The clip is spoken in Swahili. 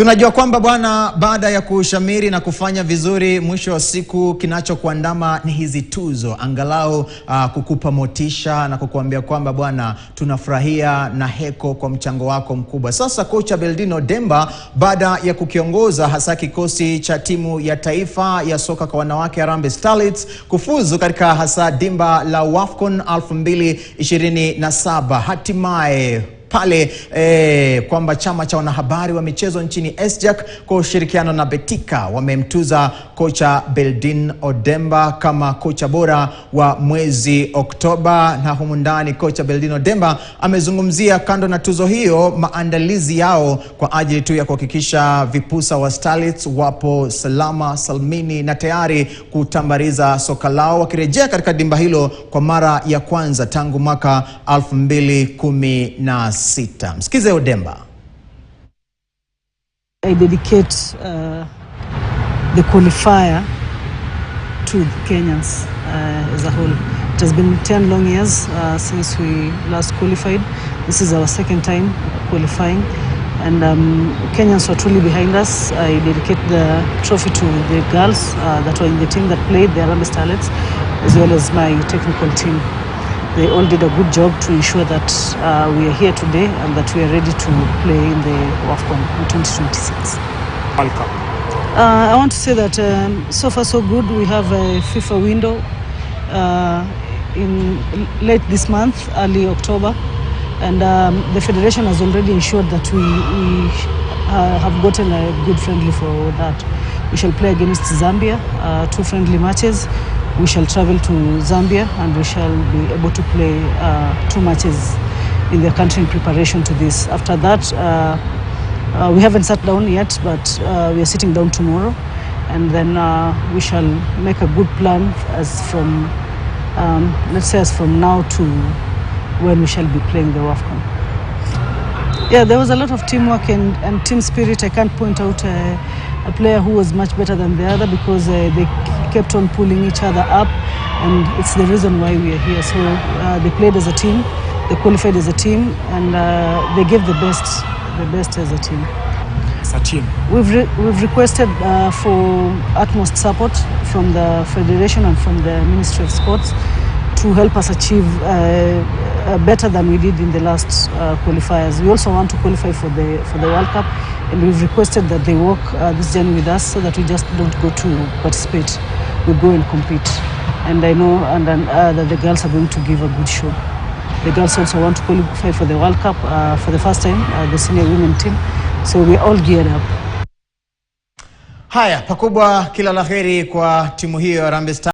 Si unajua kwamba bwana, baada ya kushamiri na kufanya vizuri, mwisho wa siku kinachokuandama ni hizi tuzo, angalau kukupa motisha na kukuambia kwamba bwana, tunafurahia na heko kwa mchango wako mkubwa. Sasa kocha Odemba, baada ya kukiongoza hasa kikosi cha timu ya taifa ya soka kwa wanawake Harambee Starlets kufuzu katika hasa dimba la WAFCON 2027, hatimaye pale kwamba chama cha wanahabari wa michezo nchini Sjak kwa ushirikiano na Betika wamemtuza kocha Odemba kama kocha bora wa mwezi Oktoba. Na humu ndani kocha Odemba amezungumzia kando na tuzo hiyo maandalizi yao kwa ajili tu ya kuhakikisha vipusa wa Starlets wapo salama salmini na tayari kutambariza soka lao wakirejea katika dimba hilo kwa mara ya kwanza tangu mwaka 2016. Msikize Odemba. I dedicate the qualifier to the Kenyans as a whole. It has been 10 long years since we last qualified. This is our second time qualifying, and Kenyans are truly behind us. I dedicate the trophy to the girls that were in the team that played, the Harambee Starlets, as well as my technical team. They all did a good job to ensure that we are here today and that we are ready to play in the WAFCON in 2026. Welcome. I want to say that so far so good. We have a FIFA window in late this month, early October, and the federation has already ensured that we have gotten a good friendly for that. We shall play against Zambia, 2 friendly matches. We shall travel to Zambia and we shall be able to play 2 matches in the country in preparation to this. After that, we haven't sat down yet, but we are sitting down tomorrow, and then we shall make a good plan as from, let's say, as from now to when we shall be playing the WAFCON. Yeah, there was a lot of teamwork and team spirit. I can't point out a player who was much better than the other because they kept on pulling each other up, and it's the reason why we are here. So they played as a team, they qualified as a team, and they gave the best as a team. As a team, we've requested for utmost support from the federation and from the Ministry of Sports to help us achieve better than we did in the last qualifiers. We also want to qualify for the World Cup, and we've requested that they walk this journey with us so that we just don't go to participate, we go and compete. And I know that the girls are going to give a good show. The girls also want to qualify for the World Cup for the first time, the senior women team. So we're all geared up. Haya, pakubwa, kila laheri kwa timu hiyo Harambee Starlets.